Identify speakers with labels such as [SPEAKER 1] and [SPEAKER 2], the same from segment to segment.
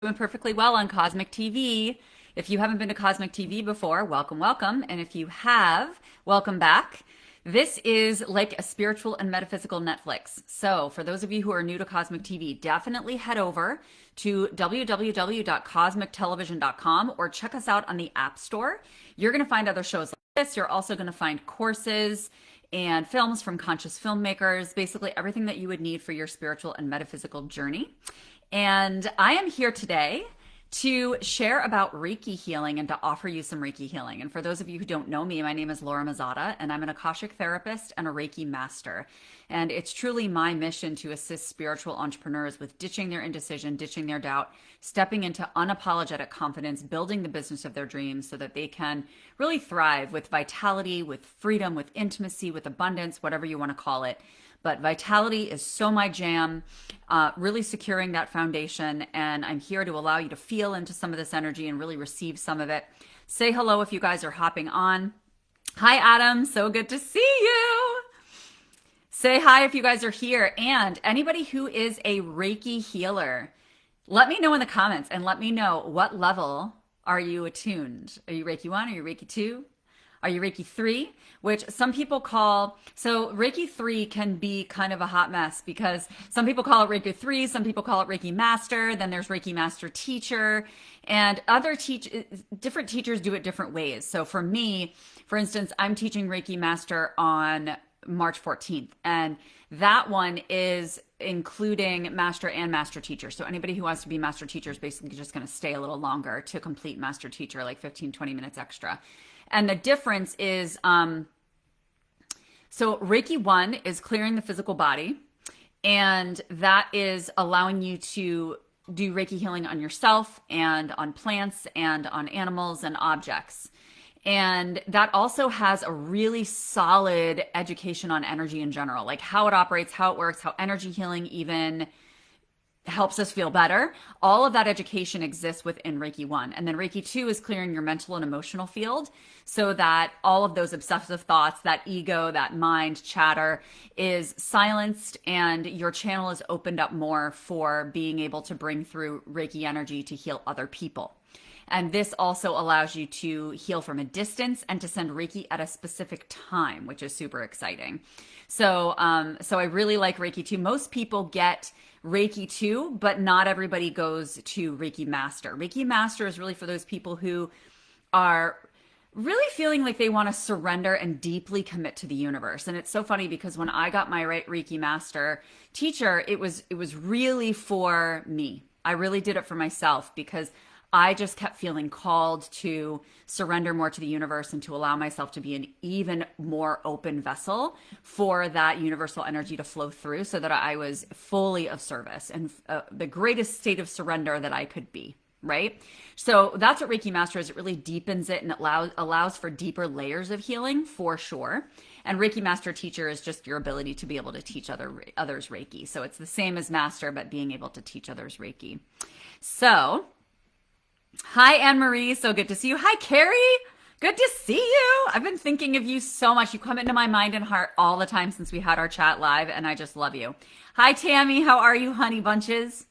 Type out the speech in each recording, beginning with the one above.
[SPEAKER 1] Doing perfectly well on Cosmic TV. If you haven't been to Cosmic TV before, welcome, welcome. And if you have, welcome back. This is like a spiritual and metaphysical Netflix. So, for those of you who are new to Cosmic TV, definitely head over to www.cosmictelevision.com or check us out on the App Store. You're going to find other shows like this. You're also going to find courses and films from conscious filmmakers, basically everything that you would need for your spiritual and metaphysical journey. And I am here today to share about Reiki healing and to offer you some Reiki healing. And for those of you who don't know me, my name is Laura Mazzotta, and I'm an Akashic therapist and a Reiki master. And it's truly my mission to assist spiritual entrepreneurs with ditching their indecision, ditching their doubt, stepping into unapologetic confidence, building the business of their dreams so that they can really thrive with vitality, with freedom, with intimacy, with abundance, whatever you want to call it. But vitality is so my jam, really securing that foundation. And I'm here to allow you to feel into some of this energy and really receive some of it. Say hello if you guys are hopping on. Hi, Adam. So good to see you. Say hi if you guys are here. And anybody who is a Reiki healer, let me know in the comments and let me know what level are you attuned. Are you Reiki 1? Are you Reiki 2? Are you Reiki 3? Which some people call, so Reiki 3 can be kind of a hot mess because some people call it Reiki 3, some people call it Reiki Master, then there's Reiki Master Teacher, and different teachers do it different ways. So for me, for instance, I'm teaching Reiki Master on March 14th, and that one is including master and master teacher. So anybody who wants to be master teacher is basically just going to stay a little longer to complete master teacher, like 15, 20 minutes extra. And the difference is, so Reiki 1 is clearing the physical body, and that is allowing you to do Reiki healing on yourself and on plants and on animals and objects. And that also has a really solid education on energy in general, like how it operates, how it works, how energy healing even helps us feel better. All of that education exists within Reiki 1. And then Reiki 2 is clearing your mental and emotional field so that all of those obsessive thoughts, that ego, that mind chatter is silenced and your channel is opened up more for being able to bring through Reiki energy to heal other people. And this also allows you to heal from a distance and to send Reiki at a specific time, which is super exciting. So I really like Reiki 2. Most people get Reiki 2, but not everybody goes to Reiki Master. Reiki Master is really for those people who are really feeling like they want to surrender and deeply commit to the universe. And it's so funny because when I got my Reiki Master teacher, it was really for me. I really did it for myself because I just kept feeling called to surrender more to the universe and to allow myself to be an even more open vessel for that universal energy to flow through so that I was fully of service and the greatest state of surrender that I could be, right? So that's what Reiki Master is. It really deepens it and it allows for deeper layers of healing for sure. And Reiki Master Teacher is just your ability to be able to teach others Reiki. So it's the same as Master, but being able to teach others Reiki. So hi, Anne-Marie. So good to see you. Hi, Carrie. Good to see you. I've been thinking of you so much. You come into my mind and heart all the time since we had our chat live, and I just love you. Hi, Tammy. How are you, honey bunches?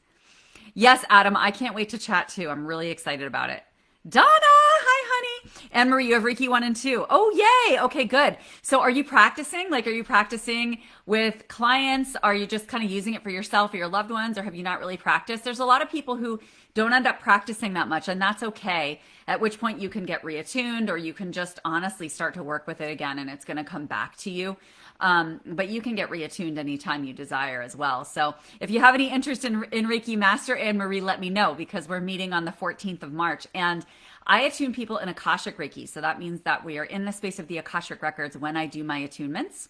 [SPEAKER 1] Yes, Adam. I can't wait to chat too. I'm really excited about it. Donna. Hi, honey. Anne-Marie, you have Reiki 1 and 2. Oh, yay. Okay, good. So are you practicing? Like, are you practicing with clients? Are you just kind of using it for yourself or your loved ones, or have you not really practiced? There's a lot of people who don't end up practicing that much, and that's okay. At which point you can get reattuned, or you can just honestly start to work with it again, and it's going to come back to you. But you can get reattuned anytime you desire as well. So if you have any interest in Reiki Master, Anne-Marie, let me know because we're meeting on the 14th of March. And I attune people in Akashic Reiki. So that means that we are in the space of the Akashic Records when I do my attunements.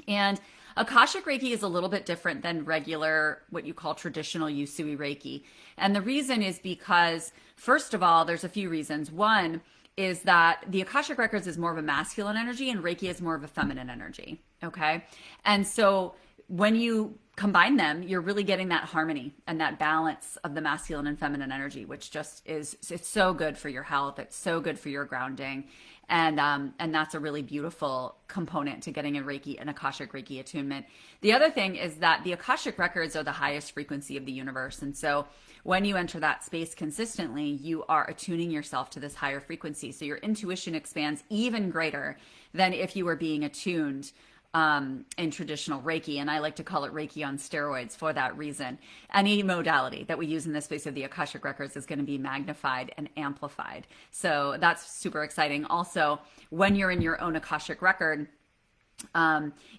[SPEAKER 1] And Akashic Reiki is a little bit different than regular, what you call traditional Usui Reiki. And the reason is because, first of all, there's a few reasons. One is that the Akashic Records is more of a masculine energy and Reiki is more of a feminine energy. Okay. And so when you combine them, you're really getting that harmony and that balance of the masculine and feminine energy, which just it's so good for your health. It's so good for your grounding. And that's a really beautiful component to getting a Reiki and Akashic Reiki attunement. The other thing is that the Akashic Records are the highest frequency of the universe. And so when you enter that space consistently, you are attuning yourself to this higher frequency. So your intuition expands even greater than if you were being attuned in traditional Reiki. And I like to call it Reiki on steroids for that reason. Any modality that we use in the space of the Akashic Records is going to be magnified and amplified. So that's super exciting. Also, when you're in your own Akashic Record,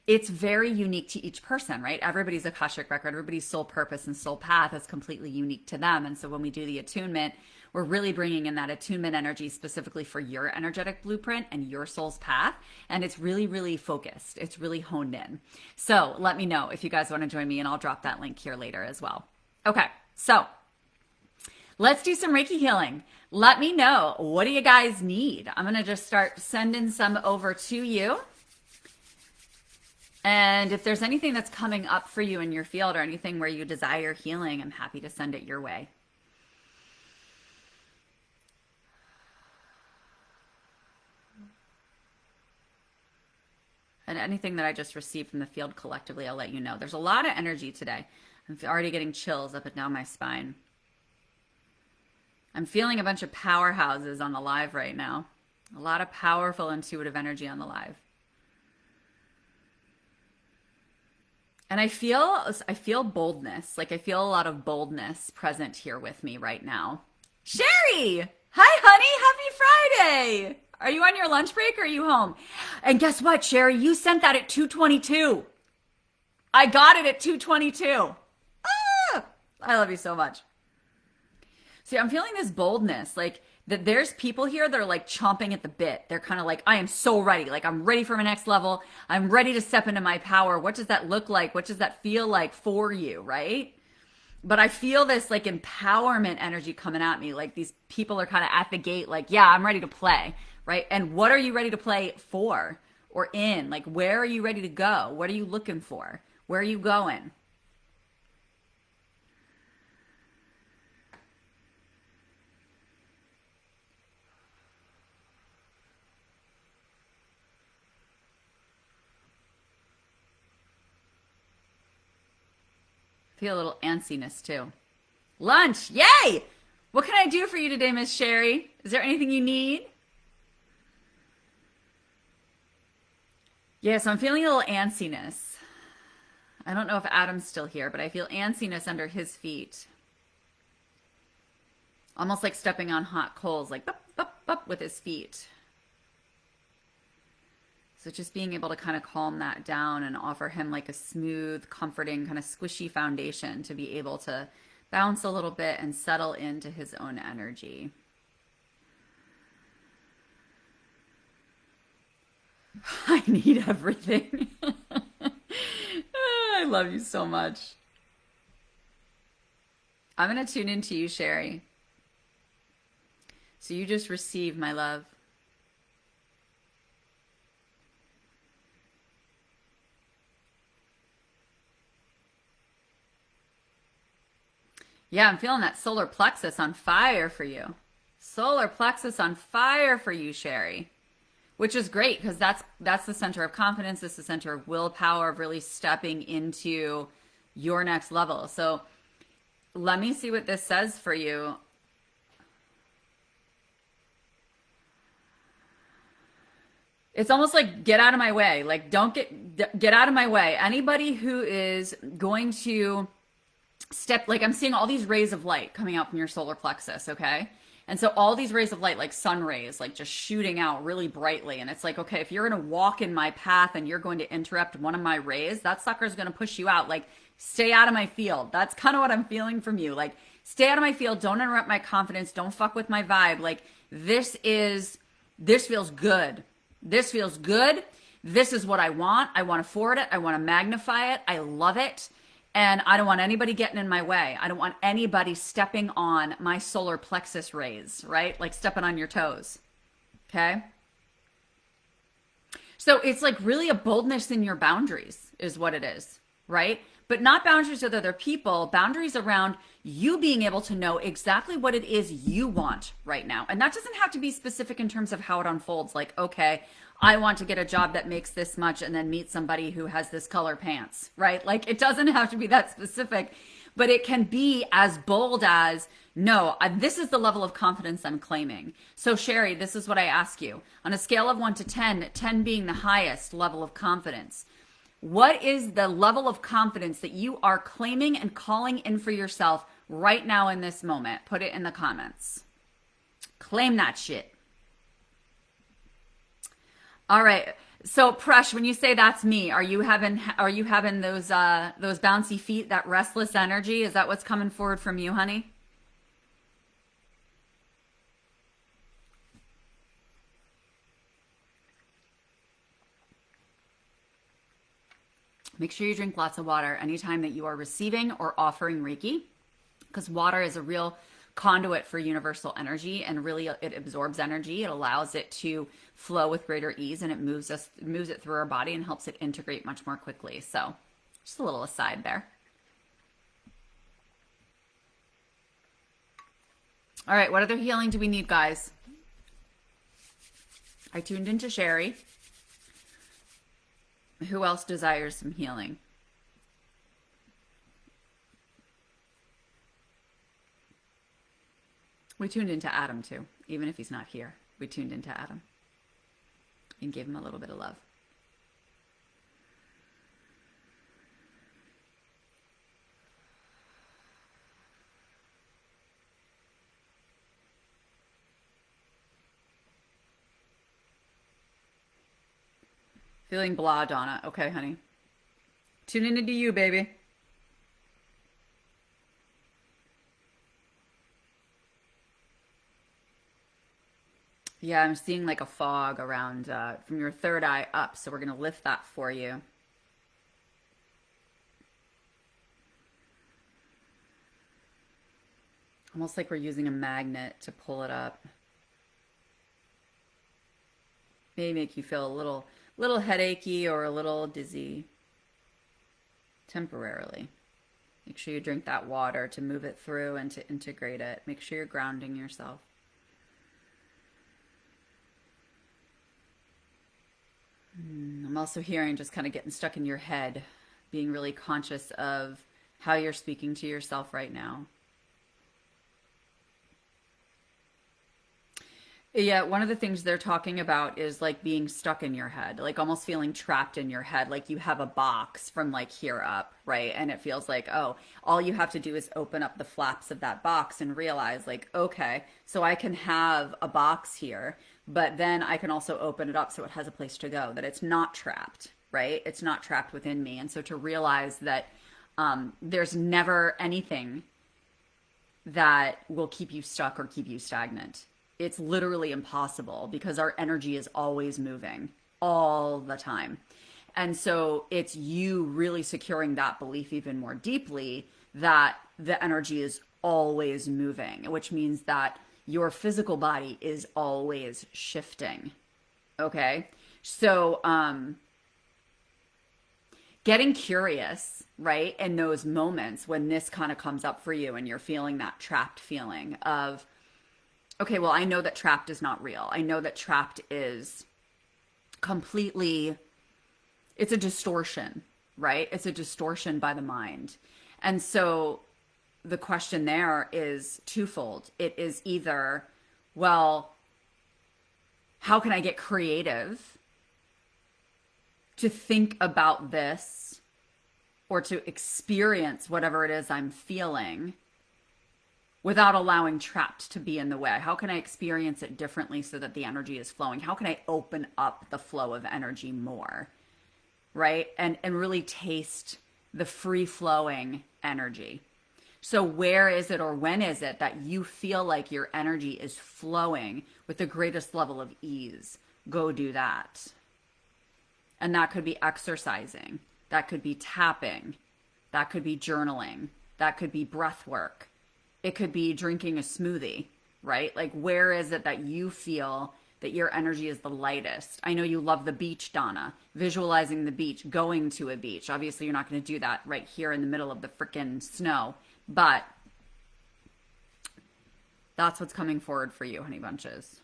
[SPEAKER 1] it's very unique to each person, right? Everybody's Akashic Record, everybody's soul purpose and soul path is completely unique to them. And so when we do the attunement, we're really bringing in that attunement energy specifically for your energetic blueprint and your soul's path. And it's really, really focused. It's really honed in. So let me know if you guys want to join me, and I'll drop that link here later as well. Okay, so let's do some Reiki healing. Let me know, what do you guys need? I'm going to just start sending some over to you. And if there's anything that's coming up for you in your field or anything where you desire healing, I'm happy to send it your way. And anything that I just received from the field collectively, I'll let you know. There's a lot of energy today. I'm already getting chills up and down my spine. I'm feeling a bunch of powerhouses on the live right now. A lot of powerful intuitive energy on the live. And I feel boldness. Like I feel a lot of boldness present here with me right now. Sherry! Hi, honey. Happy Friday. Are you on your lunch break or are you home? And guess what, Sherry? You sent that at 2:22. I got it at 2:22. Ah, I love you so much. See, I'm feeling this boldness, like that there's people here that are like chomping at the bit. They're kind of like, I am so ready. Like I'm ready for my next level. I'm ready to step into my power. What does that look like? What does that feel like for you, right? But I feel this like empowerment energy coming at me. Like these people are kind of at the gate like, yeah, I'm ready to play, right? And what are you ready to play for or in? Like, where are you ready to go? What are you looking for? Where are you going? Feel a little antsiness too. Lunch, yay! What can I do for you today, Miss Sherry? Is there anything you need? Yeah, so I'm feeling a little antsiness. I don't know if Adam's still here, but I feel antsiness under his feet. Almost like stepping on hot coals, like bup, bup, bup with his feet. So just being able to kind of calm that down and offer him like a smooth, comforting, kind of squishy foundation to be able to bounce a little bit and settle into his own energy. I need everything. I love you so much. I'm going to tune into you, Sherry. So you just receive, my love. Yeah, I'm feeling that solar plexus on fire for you. Solar plexus on fire for you, Sherry. Which is great because that's the center of confidence. It's the center of willpower, of really stepping into your next level. So let me see what this says for you. It's almost like get out of my way. Like don't get out of my way. Anybody who is going to step, like I'm seeing all these rays of light coming out from your solar plexus, okay? And so all these rays of light, like sun rays, like just shooting out really brightly. And it's like, okay, if you're going to walk in my path and you're going to interrupt one of my rays, that sucker's going to push you out. Like, stay out of my field. That's kind of what I'm feeling from you. Like, stay out of my field. Don't interrupt my confidence. Don't fuck with my vibe. Like, this feels good. This feels good. This is what I want. I want to forward it. I want to magnify it. I love it. And I don't want anybody getting in my way. I don't want anybody stepping on my solar plexus rays, right? Like stepping on your toes, okay? So it's like really a boldness in your boundaries is what it is. right? But not boundaries with other people, boundaries around you being able to know exactly what it is you want right now. And that doesn't have to be specific in terms of how it unfolds. Like, okay, I want to get a job that makes this much and then meet somebody who has this color pants, right? Like, it doesn't have to be that specific, but it can be as bold as, no, this is the level of confidence I'm claiming. So, Sherry, this is what I ask you. On a scale of 1 to 10, 10 being the highest level of confidence, what is the level of confidence that you are claiming and calling in for yourself right now in this moment? Put it in the comments. Claim that shit. All right. So, Presh, when you say that's me, are you having those bouncy feet, that restless energy? Is that what's coming forward from you, honey? Make sure you drink lots of water anytime that you are receiving or offering Reiki, because water is a real conduit for universal energy, and really it absorbs energy. It allows it to flow with greater ease, and it moves it through our body and helps it integrate much more quickly. So just a little aside there. All right, what other healing do we need, guys? I tuned into Sherry. Who else desires some healing? We tuned into Adam too, even if he's not here. We tuned into Adam and gave him a little bit of love. Feeling blah, Donna. Okay, honey. Tuning into you, baby. Yeah, I'm seeing like a fog around from your third eye up, so we're going to lift that for you. Almost like we're using a magnet to pull it up. May make you feel a little headachy or a little dizzy temporarily. Make sure you drink that water to move it through and to integrate it. Make sure you're grounding yourself. I'm also hearing just kind of getting stuck in your head, being really conscious of how you're speaking to yourself right now. Yeah, one of the things they're talking about is like being stuck in your head, like almost feeling trapped in your head, like you have a box from like here up, right? And it feels like, oh, all you have to do is open up the flaps of that box and realize like, okay, so I can have a box here, but then I can also open it up so it has a place to go, that it's not trapped, right? It's not trapped within me. And so to realize that there's never anything that will keep you stuck or keep you stagnant. It's literally impossible because our energy is always moving all the time. And so it's you really securing that belief even more deeply that the energy is always moving, which means that your physical body is always shifting. Okay. So, getting curious, right? In those moments when this kind of comes up for you and you're feeling that trapped feeling of, okay, well, I know that trapped is not real. I know that trapped is completely, it's a distortion, right? It's a distortion by the mind. And so the question there is twofold. It is either, well, how can I get creative to think about this or to experience whatever it is I'm feeling without allowing trapped to be in the way? How can I experience it differently so that the energy is flowing? How can I open up the flow of energy more, right? And really taste the free flowing energy. So where is it or when is it that you feel like your energy is flowing with the greatest level of ease? Go do that. And that could be exercising. That could be tapping. That could be journaling. That could be breath work. It could be drinking a smoothie, right? Like, where is it that you feel that your energy is the lightest. I know you love the beach, Donna, visualizing the beach, going to a beach. Obviously, you're not going to do that right here in the middle of the freaking snow, but that's what's coming forward for you, honey bunches.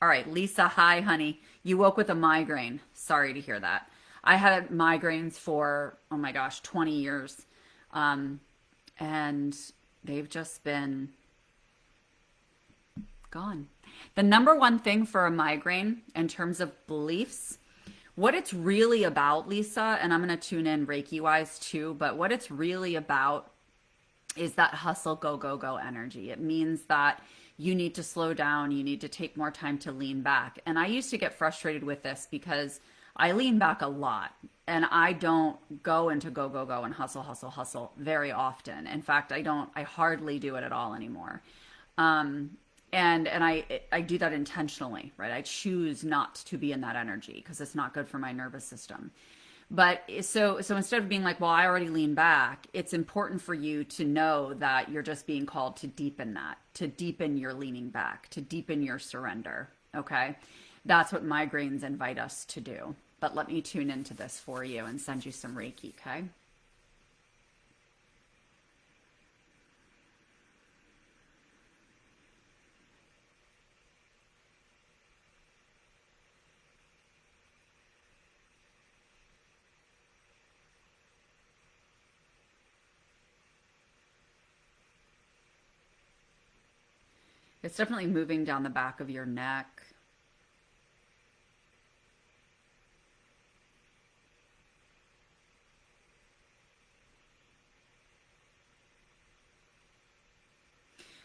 [SPEAKER 1] All right, Lisa, hi, honey. You woke with a migraine. Sorry to hear that. I had migraines for, oh my gosh, 20 years. And they've just been gone. The number one thing for a migraine in terms of beliefs, what it's really about, Lisa, and I'm going to tune in Reiki wise too, but what it's really about is that hustle, go, go, go energy. It means that you need to slow down. You need to take more time to lean back. And I used to get frustrated with this because I lean back a lot and I don't go into go, go, go and hustle, hustle, hustle very often. In fact, I hardly do it at all anymore. And I do that intentionally, right? I choose not to be in that energy because it's not good for my nervous system. But so instead of being like, well, I already lean back, it's important for you to know that you're just being called to deepen that, to deepen your leaning back, to deepen your surrender. Okay. That's what migraines invite us to do. But let me tune into this for you and send you some Reiki. Okay. It's definitely moving down the back of your neck.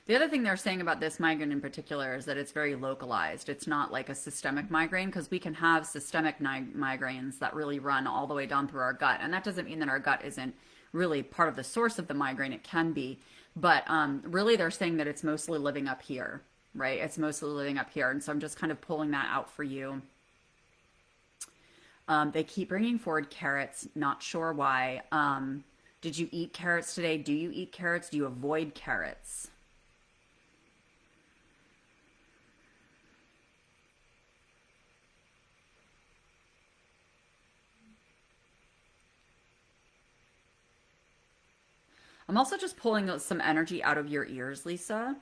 [SPEAKER 1] The other thing they're saying about this migraine in particular is that it's very localized. It's not like a systemic migraine because we can have systemic migraines that really run all the way down through our gut. And that doesn't mean that our gut isn't really part of the source of the migraine. It can be. But really they're saying that it's mostly living up here, right? It's mostly living up here. And so I'm just kind of pulling that out for you. They keep bringing forward carrots. Not sure why. Did you eat carrots today? Do you eat carrots? Do you avoid carrots? I'm also just pulling some energy out of your ears, Lisa.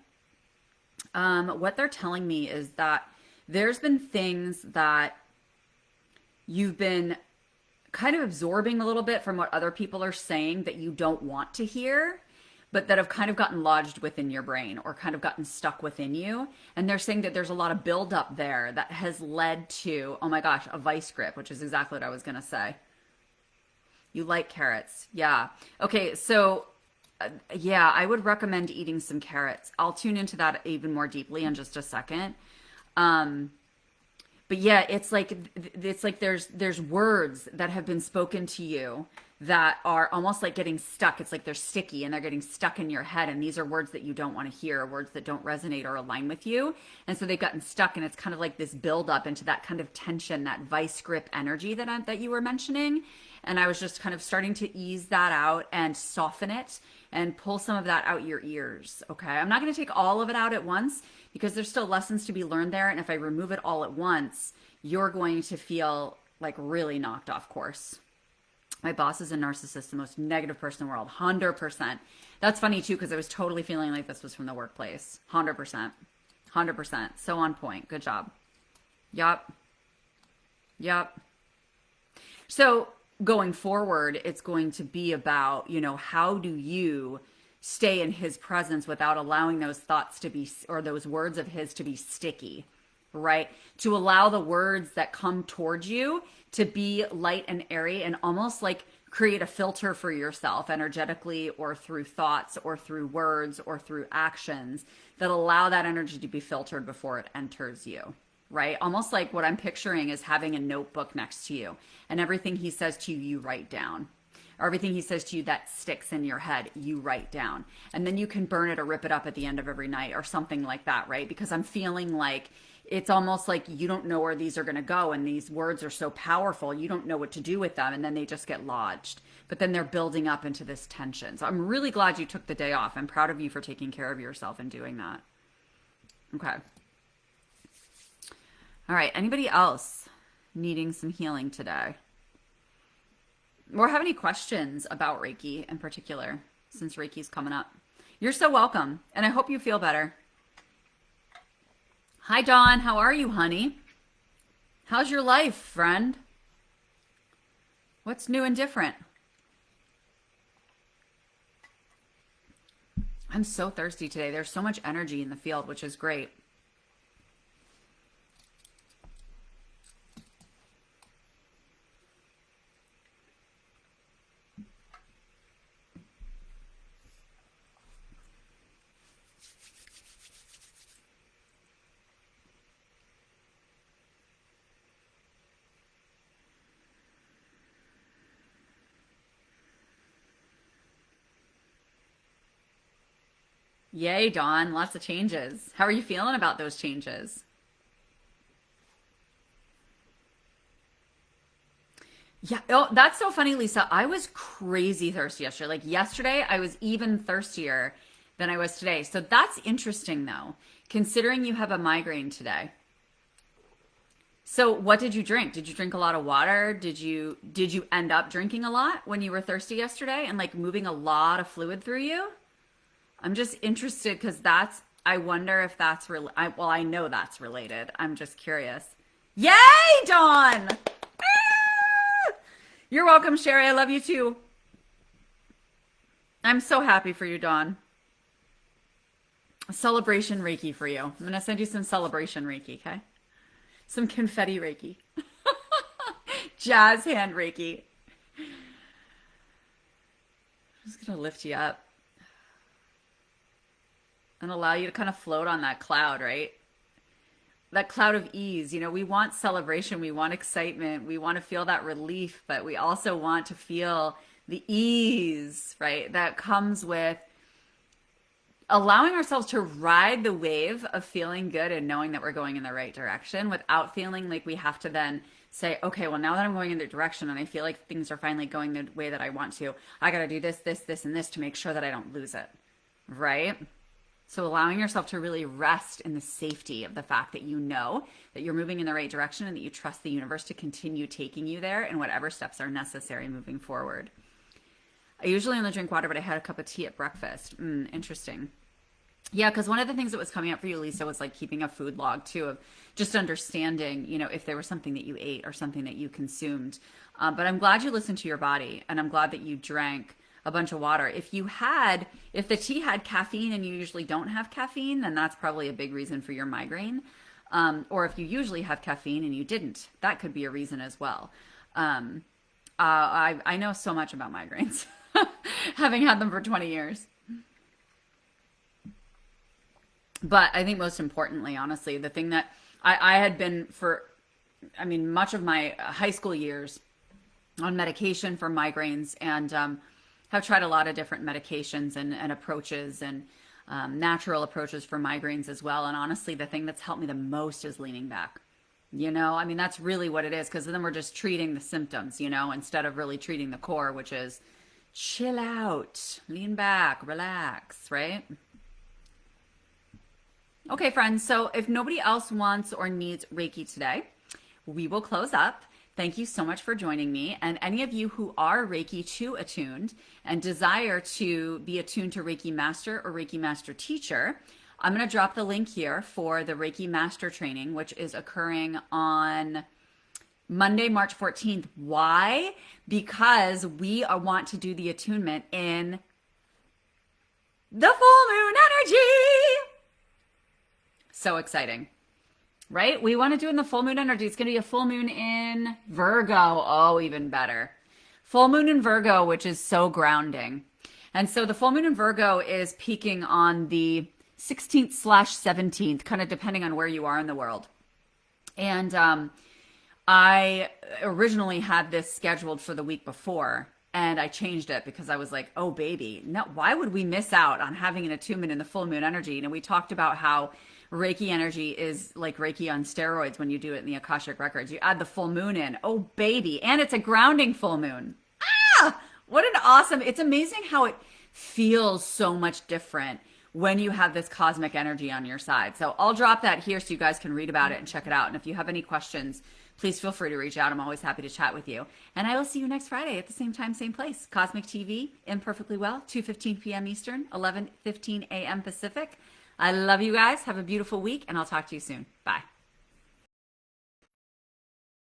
[SPEAKER 1] What they're telling me is that there's been things that you've been kind of absorbing a little bit from what other people are saying that you don't want to hear, but that have kind of gotten lodged within your brain or kind of gotten stuck within you. And they're saying that there's a lot of buildup there that has led to, oh my gosh, a vice grip, which is exactly what I was going to say. You like carrots. Yeah. Okay. So yeah, I would recommend eating some carrots. I'll tune into that even more deeply in just a second. But yeah, it's like there's words that have been spoken to you that are almost like getting stuck. It's like they're sticky and they're getting stuck in your head. And these are words that you don't want to hear, words that don't resonate or align with you. And so they've gotten stuck, and it's kind of like this buildup into that kind of tension, that vice grip energy that you were mentioning. And I was just kind of starting to ease that out and soften it and pull some of that out your ears. Okay. I'm not going to take all of it out at once because there's still lessons to be learned there. And if I remove it all at once, you're going to feel like really knocked off course. My boss is a narcissist, the most negative person in the world. 100%. That's funny too, because I was totally feeling like this was from the workplace. 100%. 100%. So on point. Good job. Yup. Yup. So going forward, it's going to be about, how do you stay in his presence without allowing those thoughts to be, or those words of his to be sticky, right? To allow the words that come towards you to be light and airy and almost like create a filter for yourself energetically or through thoughts or through words or through actions that allow that energy to be filtered before it enters you. Right? Almost like what I'm picturing is having a notebook next to you, and everything he says to you, you write down. Or everything he says to you that sticks in your head, you write down. And then you can burn it or rip it up at the end of every night or something like that, right? Because I'm feeling like it's almost like you don't know where these are going to go, and these words are so powerful, you don't know what to do with them, and then they just get lodged. But then they're building up into this tension. So I'm really glad you took the day off. I'm proud of you for taking care of yourself and doing that. Okay. All right. Anybody else needing some healing today? Or have any questions about Reiki in particular, since Reiki's coming up? You're so welcome, and I hope you feel better. Hi, Dawn. How are you, honey? How's your life, friend? What's new and different? I'm so thirsty today. There's so much energy in the field, which is great. Yay, Dawn. Lots of changes. How are you feeling about those changes? Yeah. Oh, that's so funny, Lisa. I was crazy thirsty yesterday. Like yesterday, I was even thirstier than I was today. So that's interesting, though, considering you have a migraine today. So what did you drink? Did you drink a lot of water? Did you end up drinking a lot when you were thirsty yesterday and like moving a lot of fluid through you? I'm just interested because I wonder if that's well, I know that's related. I'm just curious. Yay, Dawn! Ah! You're welcome, Sherry. I love you too. I'm so happy for you, Dawn. Celebration Reiki for you. I'm going to send you some celebration Reiki, okay? Some confetti Reiki. Jazz hand Reiki. I'm just going to lift you up and allow you to kind of float on that cloud, right? That cloud of ease. You know, we want celebration, we want excitement, we want to feel that relief, but we also want to feel the ease, right? That comes with allowing ourselves to ride the wave of feeling good and knowing that we're going in the right direction without feeling like we have to then say, okay, well, now that I'm going in the direction and I feel like things are finally going the way that I want to, I got to do this, this, this, and this to make sure that I don't lose it, right? So allowing yourself to really rest in the safety of the fact that you know that you're moving in the right direction and that you trust the universe to continue taking you there and whatever steps are necessary moving forward. I usually only drink water, but I had a cup of tea at breakfast. Interesting. Yeah, because one of the things that was coming up for you, Lisa, was like keeping a food log too, of just understanding, you know, if there was something that you ate or something that you consumed. But I'm glad you listened to your body, and I'm glad that you drank a bunch of water. If the tea had caffeine and you usually don't have caffeine, then that's probably a big reason for your migraine. Or if you usually have caffeine and you didn't, that could be a reason as well. I know so much about migraines, having had them for 20 years. But I think most importantly, honestly, the thing that I had been much of my high school years on medication for migraines, and have tried a lot of different medications and approaches and natural approaches for migraines as well. And honestly, the thing that's helped me the most is leaning back. You know, I mean, that's really what it is, because then we're just treating the symptoms, you know, instead of really treating the core, which is chill out, lean back, relax, right? Okay, friends, so if nobody else wants or needs Reiki today, we will close up. Thank you so much for joining me. And any of you who are Reiki 2 attuned and desire to be attuned to Reiki Master or Reiki Master Teacher, I'm going to drop the link here for the Reiki Master training, which is occurring on Monday, March 14th. Why? Because we want to do the attunement in the full moon energy. So exciting, right? We want to do it in the full moon energy. It's going to be a full moon in Virgo. Oh, even better. Full moon in Virgo, which is so grounding. And so the full moon in Virgo is peaking on the 16th/17th, kind of depending on where you are in the world. And I originally had this scheduled for the week before, and I changed it because I was like, oh, baby, no, why would we miss out on having an attunement in the full moon energy? You know, we talked about how Reiki energy is like Reiki on steroids when you do it in the Akashic Records. You add the full moon in. Oh, baby. And it's a grounding full moon. Ah, what an awesome. It's amazing how it feels so much different when you have this cosmic energy on your side. So I'll drop that here so you guys can read about it and check it out. And if you have any questions, please feel free to reach out. I'm always happy to chat with you. And I will see you next Friday at the same time, same place. Cosmic TV, Imperfectly Well, 2:15 p.m. Eastern, 11:15 a.m. Pacific. I love you guys. Have a beautiful week, and I'll talk to you soon. Bye.